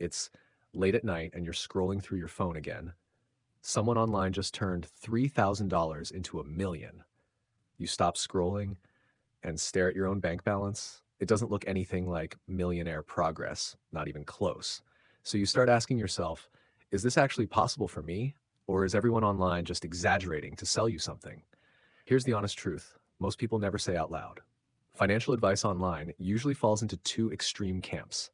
It's late at night and you're scrolling through your phone again. Someone online just turned $3,000 into a million. You stop scrolling and stare at your own bank balance. It doesn't look anything like millionaire progress, not even close. So you start asking yourself, is this actually possible for me? Or is everyone online just exaggerating to sell you something? Here's the honest truth. Most people never say out loud. Financial advice online usually falls into two extreme camps.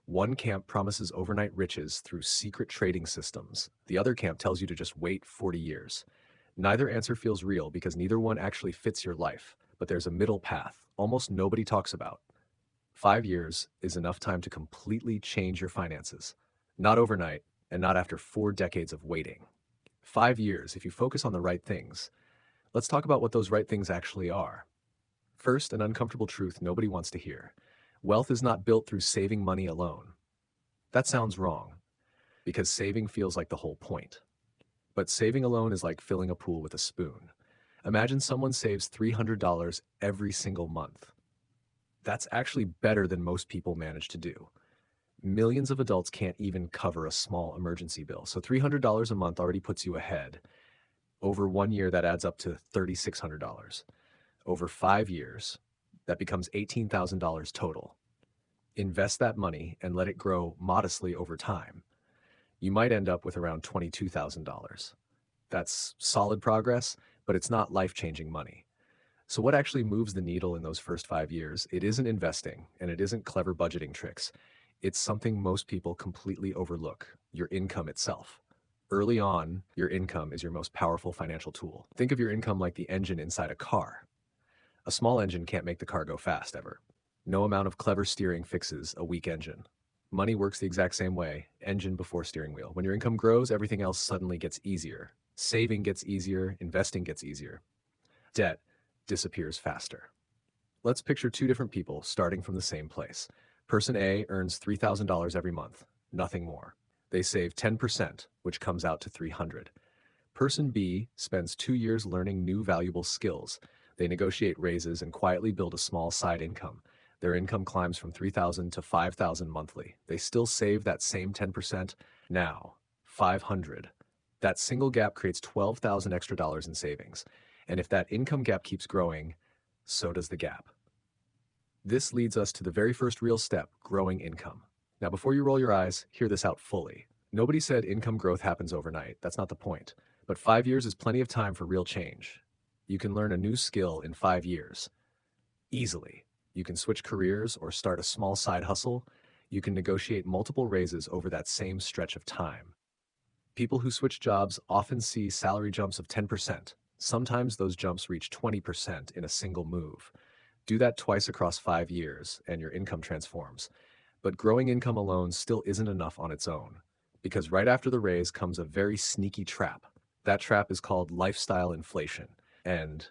One camp promises overnight riches through secret trading systems. The other camp tells you to just wait 40 years. Neither answer feels real because neither one actually fits your life, but there's a middle path almost nobody talks about. 5 years is enough time to completely change your finances. Not overnight, and not after 4 decades of waiting. 5 years, if you focus on the right things. Let's talk about what those right things actually are. First, an uncomfortable truth nobody wants to hear. Wealth is not built through saving money alone. That sounds wrong, because saving feels like the whole point. But saving alone is like filling a pool with a spoon. Imagine someone saves $300 every single month. That's actually better than most people manage to do. Millions of adults can't even cover a small emergency bill, so $300 a month already puts you ahead. Over 1 year, that adds up to $3,600. Over 5 years, that becomes $18,000 total. Invest that money and let it grow modestly over time. You might end up with around $22,000. That's solid progress, but it's not life-changing money. So what actually moves the needle in those first 5 years? It isn't investing, and it isn't clever budgeting tricks. It's something most people completely overlook: your income itself. Early on, your income is your most powerful financial tool. Think of your income like the engine inside a car. A small engine can't make the car go fast ever. No amount of clever steering fixes a weak engine. Money works the exact same way, engine before steering wheel. When your income grows, everything else suddenly gets easier. Saving gets easier, investing gets easier. Debt disappears faster. Let's picture two different people starting from the same place. Person A earns $3,000 every month, nothing more. They save 10%, which comes out to $300. Person B spends 2 years learning new valuable skills. They negotiate raises and quietly build a small side income. Their income climbs from $3,000 to $5,000 monthly. They still save that same 10%, now $500. That single gap creates $12,000 extra dollars in savings. And if that income gap keeps growing, so does the gap. This leads us to the very first real step: growing income. Now, before you roll your eyes, hear this out fully. Nobody said income growth happens overnight. That's not the point. But 5 years is plenty of time for real change. You can learn a new skill in 5 years. Easily. You can switch careers or start a small side hustle. You can negotiate multiple raises over that same stretch of time. People who switch jobs often see salary jumps of 10%. Sometimes those jumps reach 20% in a single move. Do that twice across 5 years, and your income transforms. But growing income alone still isn't enough on its own, because right after the raise comes a very sneaky trap. That trap is called lifestyle inflation, and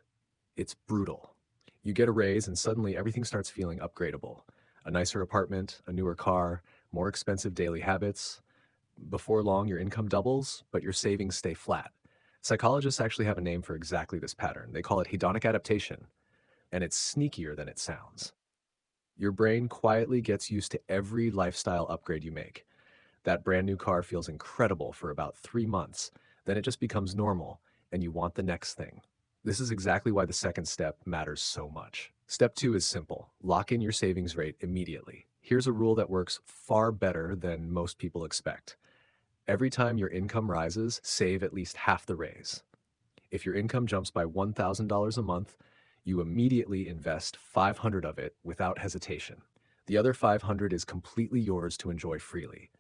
it's brutal. You get a raise and suddenly everything starts feeling upgradable. A nicer apartment, a newer car, more expensive daily habits. Before long, your income doubles, but your savings stay flat. Psychologists actually have a name for exactly this pattern. They call it hedonic adaptation, and it's sneakier than it sounds. Your brain quietly gets used to every lifestyle upgrade you make. That brand new car feels incredible for about 3 months, then it just becomes normal, and you want the next thing. This is exactly why the second step matters so much. Step 2 is simple: lock in your savings rate immediately. Here's a rule that works far better than most people expect. Every time your income rises, save at least half the raise. If your income jumps by $1,000 a month, you immediately invest 500 of it without hesitation. The other 500 is completely yours to enjoy freely.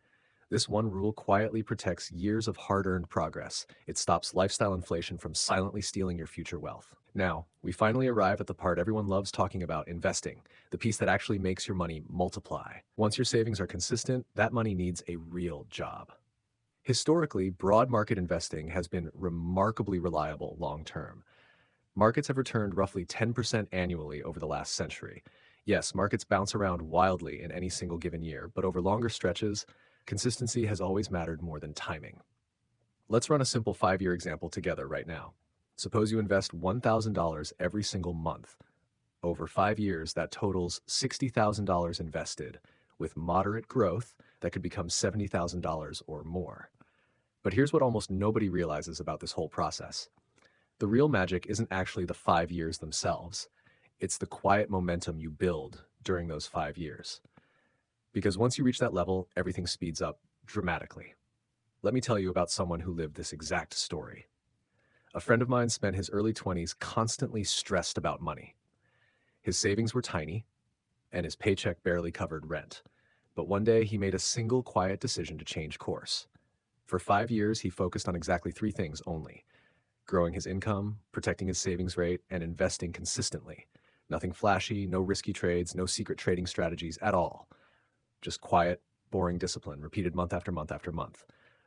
This one rule quietly protects years of hard-earned progress. It stops lifestyle inflation from silently stealing your future wealth. Now, we finally arrive at the part everyone loves talking about: investing, the piece that actually makes your money multiply. Once your savings are consistent, that money needs a real job. Historically, broad market investing has been remarkably reliable long-term. Markets have returned roughly 10% annually over the last century. Yes, markets bounce around wildly in any single given year, but over longer stretches, consistency has always mattered more than timing. Let's run a simple 5-year example together right now. Suppose you invest $1,000 every single month. Over 5 years, that totals $60,000 invested. With moderate growth, that could become $70,000 or more. But here's what almost nobody realizes about this whole process. The real magic isn't actually the 5 years themselves. It's the quiet momentum you build during those 5 years. Because once you reach that level, everything speeds up dramatically. Let me tell you about someone who lived this exact story. A friend of mine spent his early 20s constantly stressed about money. His savings were tiny, and his paycheck barely covered rent. But one day, he made a single quiet decision to change course. For 5 years, he focused on exactly three things only: growing his income, protecting his savings rate, and investing consistently. Nothing flashy, no risky trades, no secret trading strategies at all. Just quiet, boring discipline, repeated month after month after month.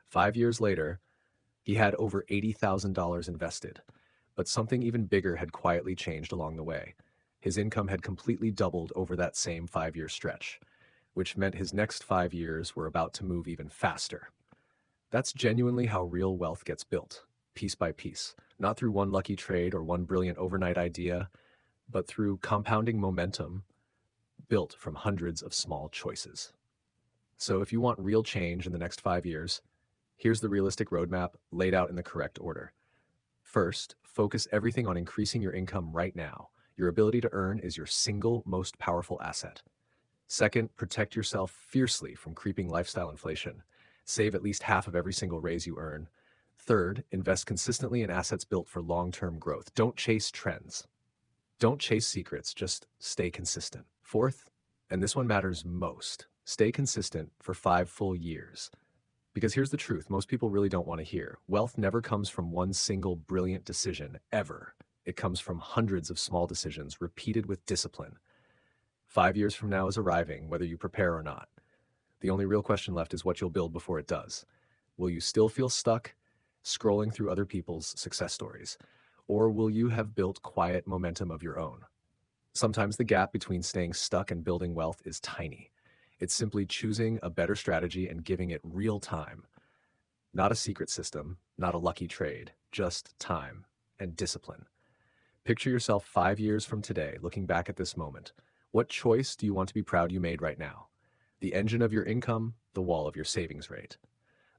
5 years later, he had over $80,000 invested, but something even bigger had quietly changed along the way. His income had completely doubled over that same 5 year stretch, which meant his next 5 years were about to move even faster. That's genuinely how real wealth gets built, piece by piece, not through one lucky trade or one brilliant overnight idea, but through compounding momentum built from hundreds of small choices. So if you want real change in the next 5 years, here's the realistic roadmap laid out in the correct order. First, focus everything on increasing your income right now. Your ability to earn is your single most powerful asset. Second, protect yourself fiercely from creeping lifestyle inflation. Save at least half of every single raise you earn. Third, invest consistently in assets built for long-term growth. Don't chase trends. Don't chase secrets, just stay consistent. Fourth, and this one matters most, stay consistent for 5 full years. Because here's the truth most people really don't want to hear. Wealth never comes from one single brilliant decision, ever. It comes from hundreds of small decisions repeated with discipline. 5 years from now is arriving, whether you prepare or not. The only real question left is what you'll build before it does. Will you still feel stuck, scrolling through other people's success stories? Or will you have built quiet momentum of your own? Sometimes the gap between staying stuck and building wealth is tiny. It's simply choosing a better strategy and giving it real time. Not a secret system, not a lucky trade, just time and discipline. Picture yourself 5 years from today, looking back at this moment. What choice do you want to be proud you made right now? The engine of your income, the wall of your savings rate,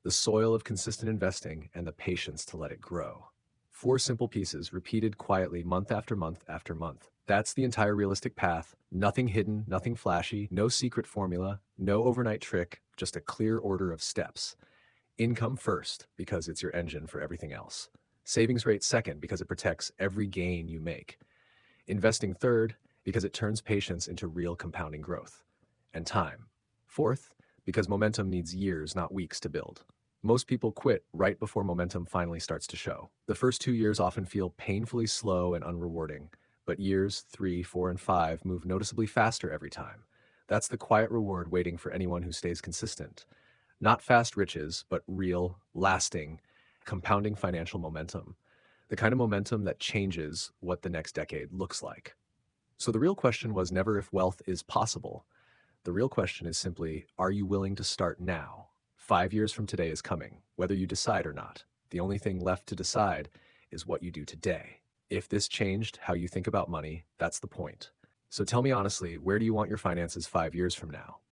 the soil of consistent investing, and the patience to let it grow. 4 simple pieces repeated quietly month after month after month. That's the entire realistic path. Nothing hidden, nothing flashy, no secret formula, no overnight trick, just a clear order of steps. Income first, because it's your engine for everything else. Savings rate second, because it protects every gain you make. Investing third, because it turns patience into real compounding growth. And time. Fourth, because momentum needs years, not weeks to build. Most people quit right before momentum finally starts to show. The first 2 years often feel painfully slow and unrewarding, but years 3, 4, and 5 move noticeably faster every time. That's the quiet reward waiting for anyone who stays consistent. Not fast riches, but real, lasting, compounding financial momentum. The kind of momentum that changes what the next decade looks like. So the real question was never if wealth is possible. The real question is simply, are you willing to start now? 5 years from today is coming, whether you decide or not. The only thing left to decide is what you do today. If this changed how you think about money, that's the point. So tell me honestly, where do you want your finances 5 years from now?